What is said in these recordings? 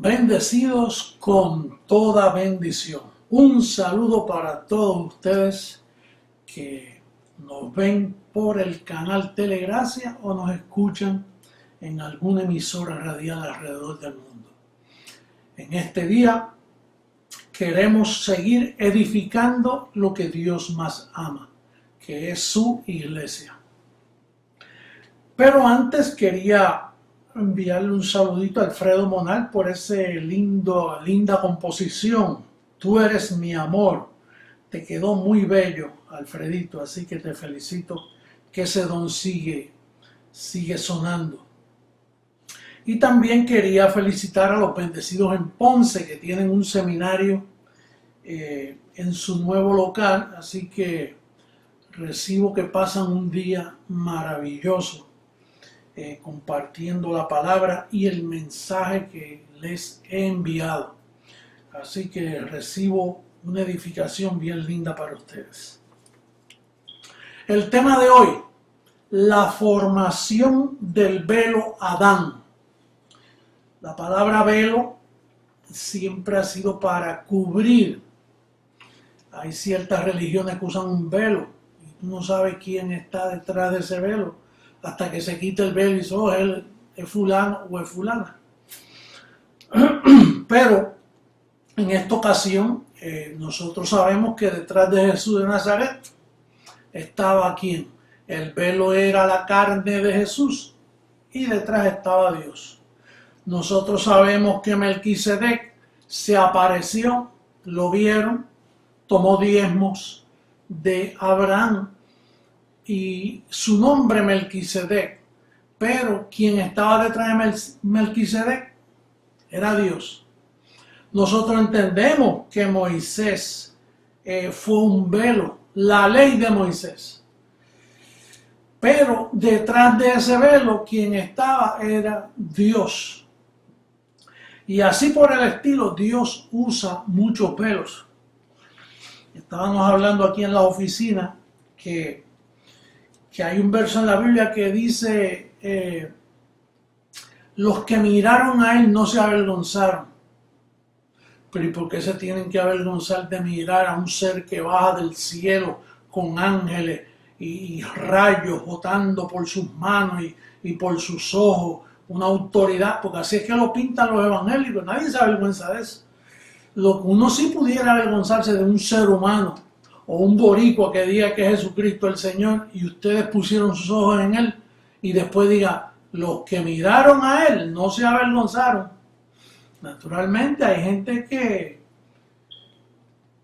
Bendecidos con toda bendición. Un saludo para todos ustedes que nos ven por el canal Telegracia o nos escuchan en alguna emisora radial alrededor del mundo. En este día queremos seguir edificando lo que Dios más ama, que es su iglesia. Pero antes quería enviarle un saludito a Alfredo Monal por ese linda composición. Tú eres mi amor. Te quedó muy bello, Alfredito, así que te felicito que ese don sigue sonando. Y también quería felicitar a los bendecidos en Ponce, que tienen un seminario en su nuevo local, así que recibo que pasan un día maravilloso compartiendo la palabra y el mensaje que les he enviado. Así que recibo una edificación bien linda para ustedes. El tema de hoy, la formación del velo Adán. La palabra velo siempre ha sido para cubrir. Hay ciertas religiones que usan un velo y tú no sabes quién está detrás de ese velo hasta que se quite el velo y dice, oh, él es fulano o es fulana. Pero en esta ocasión nosotros sabemos que detrás de Jesús de Nazaret estaba ¿quién? El velo era la carne de Jesús y detrás estaba Dios. Nosotros sabemos que Melquisedec se apareció, lo vieron, tomó diezmos de Abraham y su nombre Melquisedec, pero quien estaba detrás de Melquisedec era Dios. Nosotros entendemos que Moisés fue un velo, la ley de Moisés, pero detrás de ese velo quien estaba era Dios. Y así por el estilo, Dios usa muchos velos. Estábamos hablando aquí en la oficina que hay un verso en la Biblia que dice, los que miraron a él no se avergonzaron. Pero ¿y por qué se tienen que avergonzar de mirar a un ser que baja del cielo con ángeles y rayos botando por sus manos y por sus ojos, una autoridad? Porque así es que lo pintan los evangélicos, nadie se avergüenza de eso. Uno sí pudiera avergonzarse de un ser humano o un boricua que diga que es Jesucristo el Señor y ustedes pusieron sus ojos en él y después diga, los que miraron a él no se avergonzaron. Naturalmente hay gente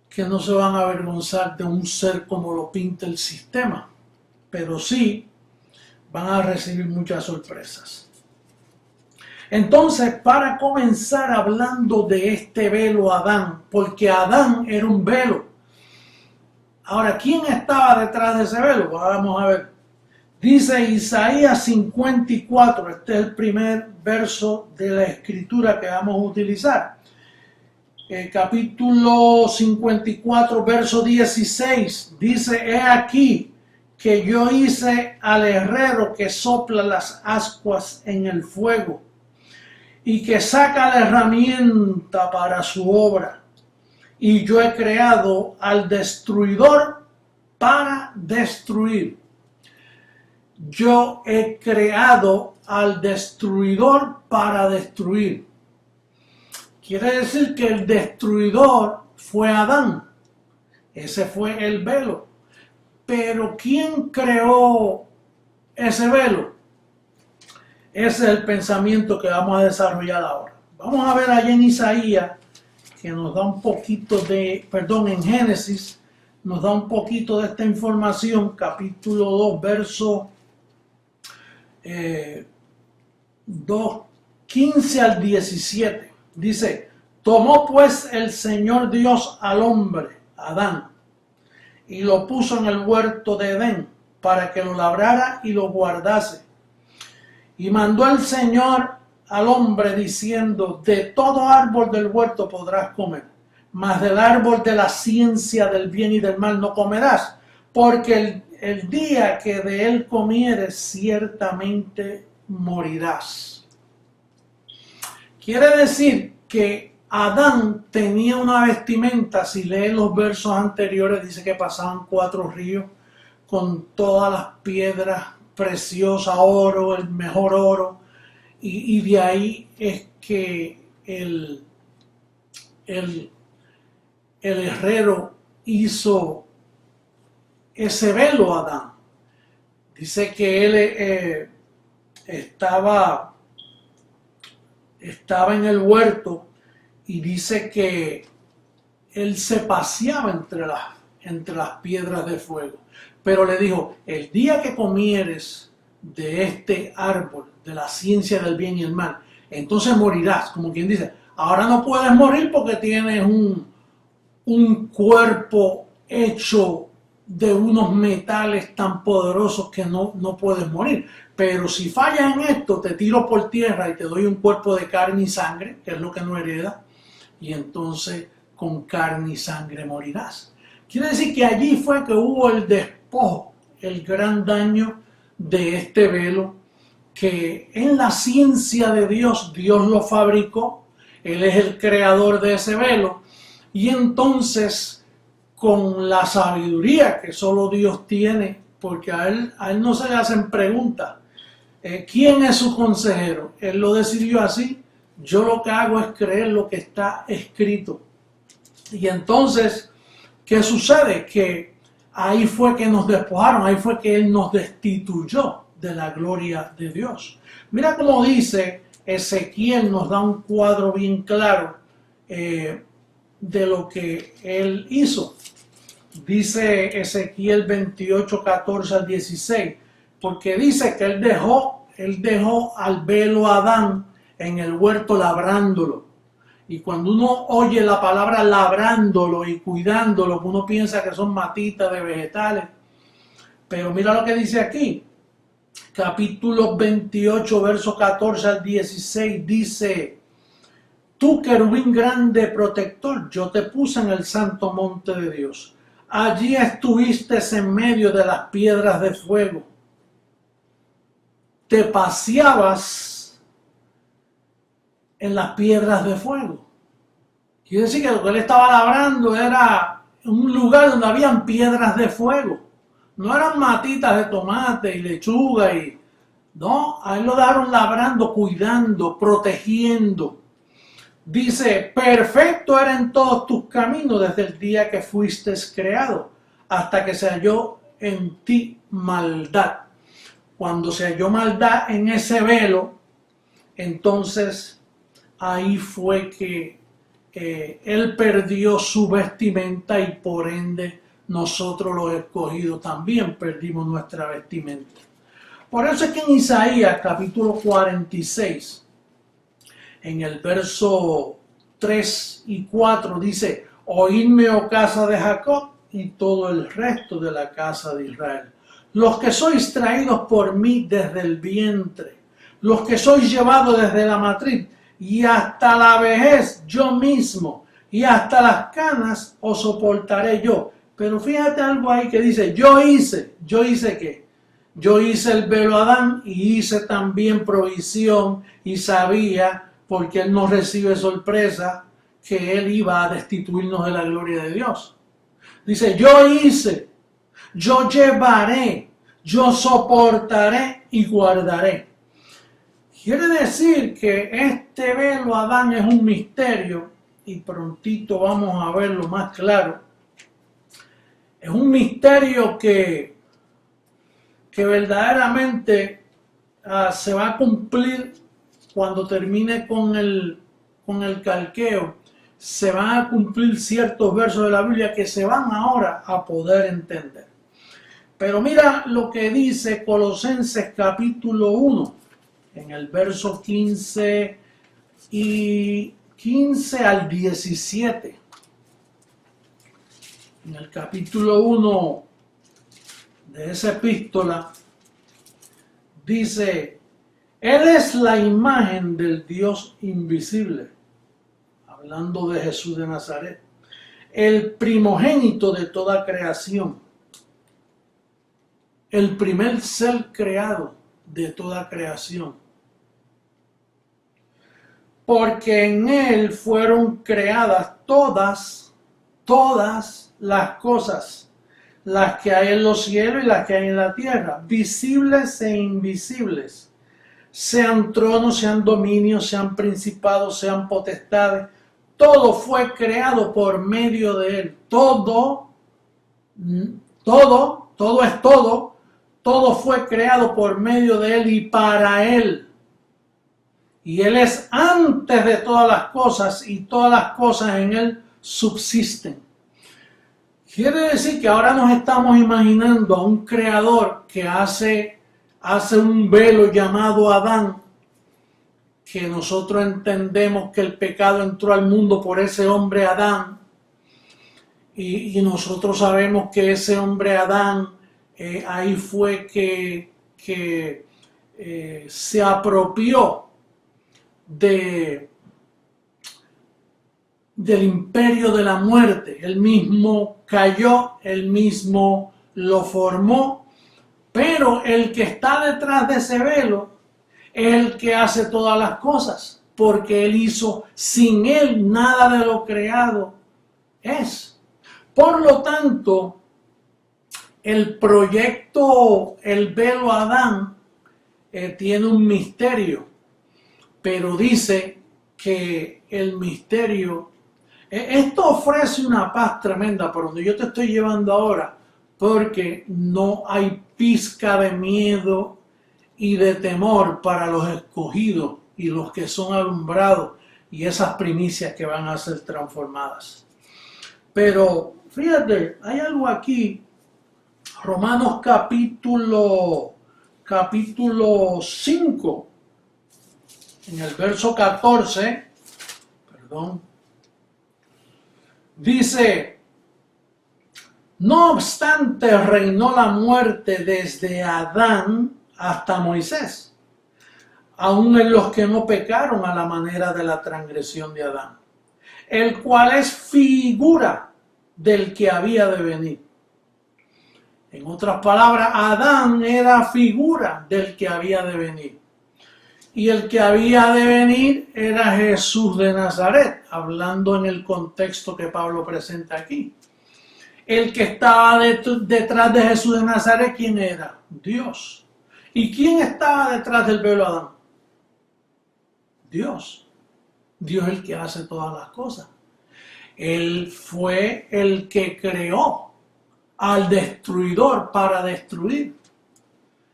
que no se van a avergonzar de un ser como lo pinta el sistema, pero sí van a recibir muchas sorpresas. Entonces, para comenzar hablando de este velo Adán, porque Adán era un velo. Ahora, ¿quién estaba detrás de ese velo? Pues vamos a ver. Dice Isaías 54, este es el primer verso de la escritura que vamos a utilizar. El capítulo 54, verso 16, dice, he aquí que yo hice al herrero que sopla las ascuas en el fuego y que saca la herramienta para su obra. Y yo he creado al destruidor para destruir. Yo he creado al destruidor para destruir. Quiere decir que el destruidor fue Adán. Ese fue el velo. Pero ¿quién creó ese velo? Ese es el pensamiento que vamos a desarrollar ahora. Vamos a ver allá en Isaías, que nos da un poquito de, en Génesis, nos da un poquito de esta información, capítulo 2, verso 15 al 17. Dice, tomó pues el Señor Dios al hombre, Adán, y lo puso en el huerto de Edén, para que lo labrara y lo guardase. Y mandó el Señor al hombre diciendo, de todo árbol del huerto podrás comer, mas del árbol de la ciencia del bien y del mal no comerás, porque el día que de él comieres ciertamente morirás. Quiere decir que Adán tenía una vestimenta. Si lee los versos anteriores, dice que pasaban 4 ríos con todas las piedras preciosas, oro, el mejor oro, y de ahí es que el herrero hizo ese velo a Adán. Dice que él estaba en el huerto y dice que él se paseaba entre las piedras de fuego. Pero le dijo, el día que comieres de este árbol, de la ciencia del bien y el mal, entonces morirás. Como quien dice, ahora no puedes morir porque tienes un cuerpo hecho de unos metales tan poderosos que no puedes morir. Pero si fallas en esto, te tiro por tierra y te doy un cuerpo de carne y sangre, que es lo que no hereda, y entonces con carne y sangre morirás. Quiere decir que allí fue que hubo el despojo, el gran daño de este velo, que en la ciencia de Dios, Dios lo fabricó, Él es el creador de ese velo, y entonces con la sabiduría que solo Dios tiene, porque a él no se le hacen preguntas, ¿quién es su consejero? Él lo decidió así, yo lo que hago es creer lo que está escrito. Y entonces, ¿qué sucede? Que ahí fue que nos despojaron, ahí fue que Él nos destituyó de la gloria de Dios. Mira cómo dice Ezequiel, nos da un cuadro bien claro de lo que Él hizo. Dice Ezequiel 28, 14 al 16, porque dice que Él dejó al velo Adán en el huerto labrándolo. Y cuando uno oye la palabra labrándolo y cuidándolo, uno piensa que son matitas de vegetales. Pero mira lo que dice aquí. Capítulo 28, verso 14 al 16, dice: Tú, querubín grande protector, yo te puse en el santo monte de Dios. Allí estuviste en medio de las piedras de fuego. Te paseabas en las piedras de fuego. Quiere decir que lo que él estaba labrando era un lugar donde habían piedras de fuego. No eran matitas de tomate y lechuga no, a él lo dejaron labrando, cuidando, protegiendo. Dice, perfecto era en todos tus caminos desde el día que fuiste creado, hasta que se halló en ti maldad. Cuando se halló maldad en ese velo, entonces ahí fue que él perdió su vestimenta y por ende nosotros los escogidos también perdimos nuestra vestimenta. Por eso es que en Isaías capítulo 46, en el verso 3 y 4 dice: Oídme, oh casa de Jacob, y todo el resto de la casa de Israel, los que sois traídos por mí desde el vientre, los que sois llevados desde la matriz, y hasta la vejez yo mismo, y hasta las canas os soportaré yo. Pero fíjate algo ahí que dice, yo hice ¿qué? Yo hice el velo a Adán y hice también provisión y sabía, porque él no recibe sorpresa, que él iba a destituirnos de la gloria de Dios. Dice, yo hice, yo llevaré, yo soportaré y guardaré. Quiere decir que este velo a Adán es un misterio y prontito vamos a verlo más claro. Es un misterio que verdaderamente se va a cumplir cuando termine con el calqueo. Se van a cumplir ciertos versos de la Biblia que se van ahora a poder entender. Pero mira lo que dice Colosenses capítulo 1, en el verso 15 al 17. En el capítulo 1 de esa epístola dice: Él es la imagen del Dios invisible, hablando de Jesús de Nazaret, el primogénito de toda creación, el primer ser creado de toda creación. porque en él fueron creadas todas las cosas, las que hay en los cielos y las que hay en la tierra, visibles e invisibles, sean tronos, sean dominios, sean principados, sean potestades, todo fue creado por medio de él. Todo es todo fue creado por medio de él y para él. Y él es antes de todas las cosas y todas las cosas en él subsisten. Quiere decir que ahora nos estamos imaginando a un creador que hace un velo llamado Adán, que nosotros entendemos que el pecado entró al mundo por ese hombre Adán, y nosotros sabemos que ese hombre Adán, ahí fue que se apropió del imperio de la muerte. Él mismo cayó, él mismo lo formó, pero el que está detrás de ese velo es el que hace todas las cosas, porque él hizo, sin él nada de lo creado es. Por lo tanto, el proyecto, el velo Adán, tiene un misterio, pero dice que el misterio, esto ofrece una paz tremenda por donde yo te estoy llevando ahora, porque no hay pizca de miedo y de temor para los escogidos y los que son alumbrados y esas primicias que van a ser transformadas. Pero fíjate, hay algo aquí, Romanos capítulo 5, en el verso 14, dice: no obstante reinó la muerte desde Adán hasta Moisés, aun en los que no pecaron a la manera de la transgresión de Adán, el cual es figura del que había de venir. En otras palabras, Adán era figura del que había de venir. Y el que había de venir era Jesús de Nazaret, hablando en el contexto que Pablo presenta aquí. El que estaba detrás de Jesús de Nazaret, ¿quién era? Dios. ¿Y quién estaba detrás del velo Adán? Dios. Dios es el que hace todas las cosas. Él fue el que creó al destruidor para destruir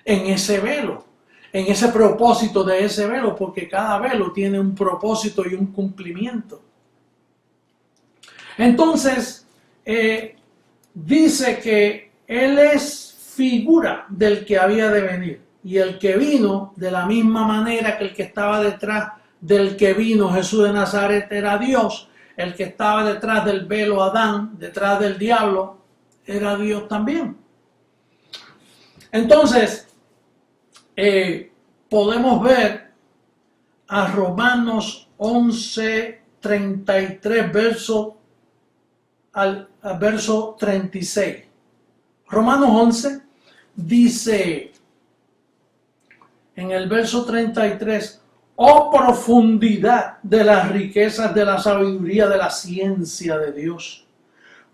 en ese velo, en ese propósito de ese velo, porque cada velo tiene un propósito y un cumplimiento. Entonces, dice que él es figura del que había de venir, y el que vino de la misma manera que el que estaba detrás del que vino Jesús de Nazaret era Dios. El que estaba detrás del velo Adán, detrás del diablo, era Dios también. Entonces, podemos ver a Romanos 11:33, verso 36. Romanos 11 dice en el verso 33: oh profundidad de las riquezas de la sabiduría de la ciencia de Dios,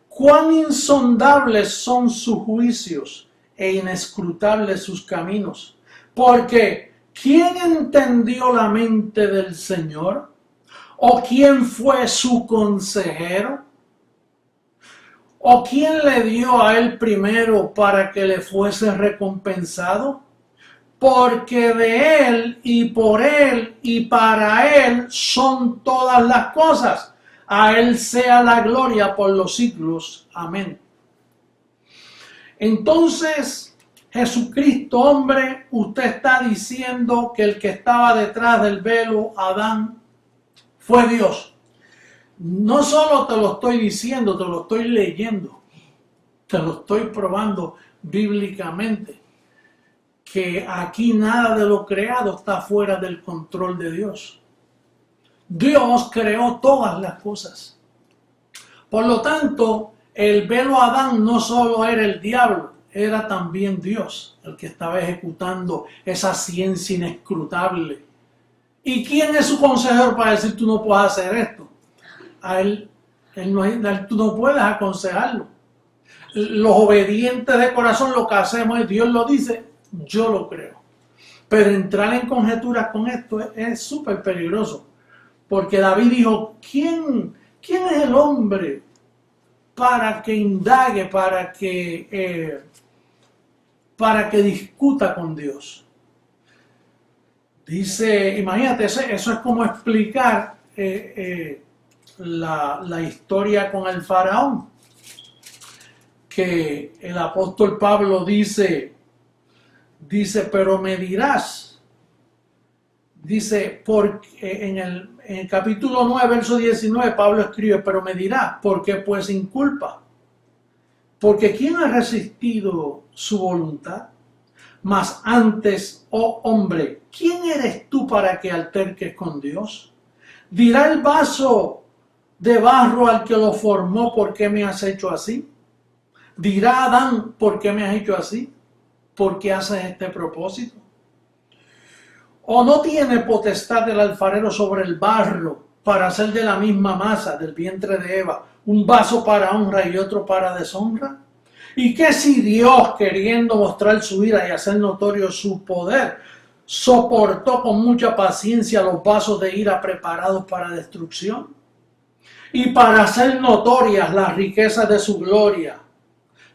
cuán insondables son sus juicios e inescrutables sus caminos. Porque ¿quién entendió la mente del Señor? ¿O quién fue su consejero? ¿O quién le dio a él primero para que le fuese recompensado? Porque de él y por él y para él son todas las cosas. A él sea la gloria por los siglos. Amén. Entonces, Jesucristo, hombre, usted está diciendo que el que estaba detrás del velo, Adán, fue Dios. No solo te lo estoy diciendo, te lo estoy leyendo, te lo estoy probando bíblicamente, que aquí nada de lo creado está fuera del control de Dios. Dios creó todas las cosas. Por lo tanto, el velo Adán no solo era el diablo, era también Dios el que estaba ejecutando esa ciencia inescrutable ¿Y quién es su consejero para decir tú no puedes hacer esto? A él tú no puedes aconsejarlo. Los obedientes de corazón, lo que hacemos es, Dios lo dice, yo lo creo. Pero entrar en conjeturas con esto es súper peligroso. Porque David dijo, ¿quién es el hombre para que indague, para que discuta con Dios? Dice, imagínate, eso es como explicar la historia con el faraón. Que el apóstol Pablo dice, pero me dirás, dice, porque en el capítulo 9, verso 19, Pablo escribe, pero me dirás, ¿por qué pues sin culpa? Porque ¿quién ha resistido su voluntad? Mas antes, oh hombre, ¿quién eres tú para que alterques con Dios? Dirá el vaso de barro al que lo formó, ¿por qué me has hecho así? Dirá Adán, ¿por qué me has hecho así? ¿Por qué haces este propósito? ¿O no tiene potestad el alfarero sobre el barro para hacer de la misma masa del vientre de Eva un vaso para honra y otro para deshonra? ¿Y qué si Dios, queriendo mostrar su ira y hacer notorio su poder, soportó con mucha paciencia los vasos de ira preparados para destrucción? Y para hacer notorias las riquezas de su gloria,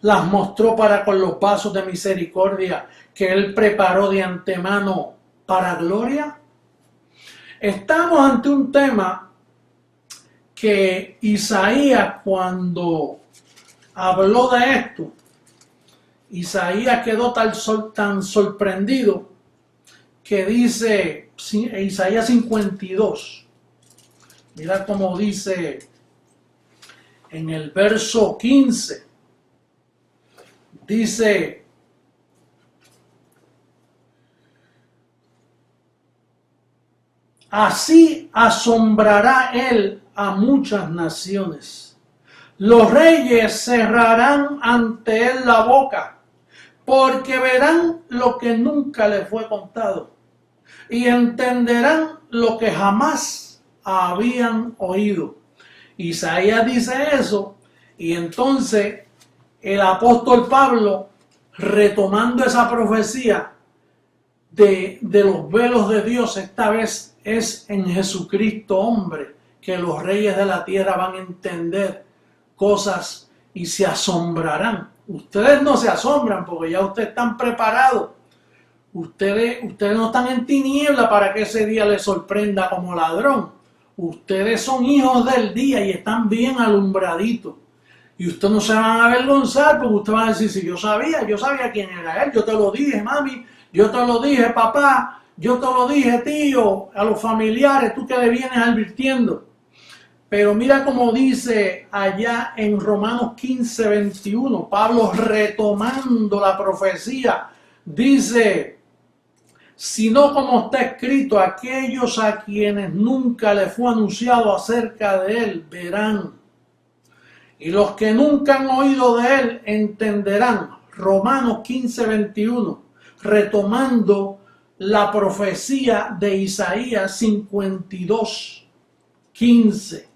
las mostró para con los vasos de misericordia que él preparó de antemano para gloria. Estamos ante un tema que Isaías, cuando habló de esto, Isaías quedó tan sorprendido que dice Isaías 52, mira cómo dice en el verso 15, dice, así asombrará él a muchas naciones. Los reyes cerrarán ante él la boca, porque verán lo que nunca le fue contado y entenderán lo que jamás habían oído. Isaías dice eso, y entonces el apóstol Pablo, retomando esa profecía de los velos de Dios, esta vez es en Jesucristo hombre, que los reyes de la tierra van a entender cosas y se asombrarán. Ustedes no se asombran porque ya ustedes están preparados. Ustedes no están en tiniebla para que ese día les sorprenda como ladrón. Ustedes son hijos del día y están bien alumbraditos. Y ustedes no se van a avergonzar porque ustedes van a decir, si yo sabía quién era él, yo te lo dije, mami, yo te lo dije, papá, yo te lo dije, tío, a los familiares, tú que le vienes advirtiendo. Pero mira cómo dice allá en Romanos 15, 21, Pablo retomando la profecía, dice, sino como está escrito, aquellos a quienes nunca les fue anunciado acerca de él verán. Y los que nunca han oído de él entenderán. Romanos 15, 21, retomando la profecía de Isaías 52, 15.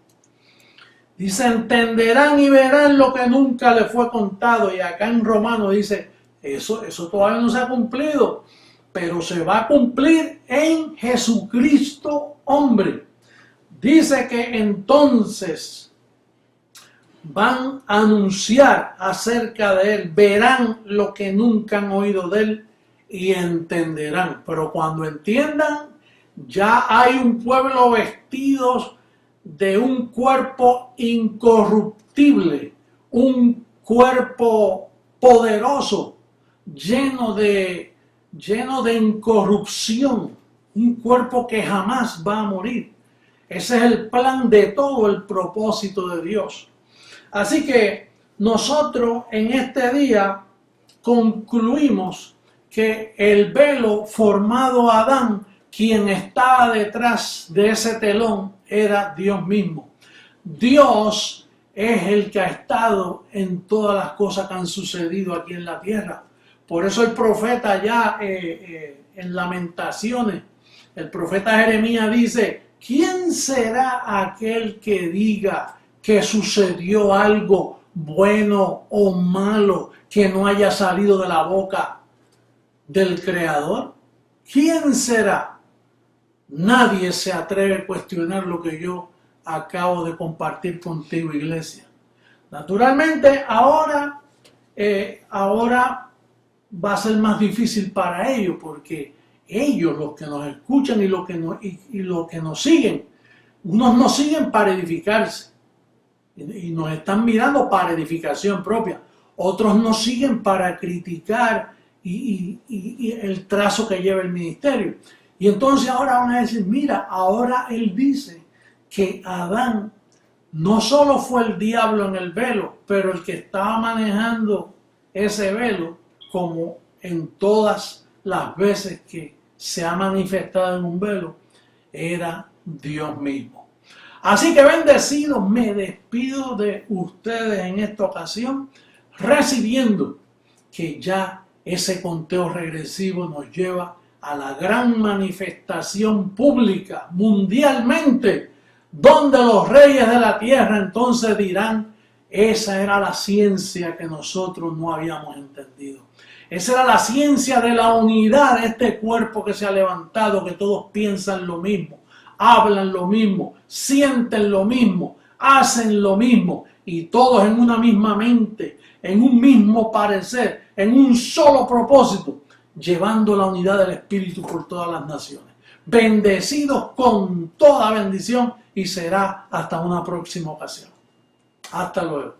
Dice, entenderán y verán lo que nunca les fue contado. Y acá en Romanos dice, eso todavía no se ha cumplido, pero se va a cumplir en Jesucristo hombre. Dice que entonces van a anunciar acerca de él, verán lo que nunca han oído de él y entenderán. Pero cuando entiendan, ya hay un pueblo vestido de un cuerpo incorruptible, un cuerpo poderoso, lleno de incorrupción, un cuerpo que jamás va a morir. Ese es el plan de todo el propósito de Dios. Así que nosotros en este día concluimos que el velo formado a Adán, quien estaba detrás de ese telón, era Dios mismo. Dios es el que ha estado en todas las cosas que han sucedido aquí en la tierra. Por eso el profeta ya en Lamentaciones el profeta Jeremías dice, ¿quién será aquel que diga que sucedió algo bueno o malo que no haya salido de la boca del Creador? ¿Quién será? Nadie se atreve a cuestionar lo que yo acabo de compartir contigo, iglesia. Naturalmente, ahora va a ser más difícil para ellos, porque ellos, los que nos escuchan y los que nos siguen, unos nos siguen para edificarse y nos están mirando para edificación propia, otros nos siguen para criticar y el trazo que lleva el ministerio. Y entonces ahora van a decir, mira, ahora él dice que Adán no solo fue el diablo en el velo, pero el que estaba manejando ese velo, como en todas las veces que se ha manifestado en un velo, era Dios mismo. Así que bendecidos, me despido de ustedes en esta ocasión, recibiendo que ya ese conteo regresivo nos lleva a la gran manifestación pública mundialmente, donde los reyes de la tierra entonces dirán, esa era la ciencia que nosotros no habíamos entendido. Esa era la ciencia de la unidad de este cuerpo que se ha levantado, que todos piensan lo mismo, hablan lo mismo, sienten lo mismo, hacen lo mismo, y todos en una misma mente, en un mismo parecer, en un solo propósito, llevando la unidad del Espíritu por todas las naciones. Bendecidos con toda bendición, y será hasta una próxima ocasión. Hasta luego.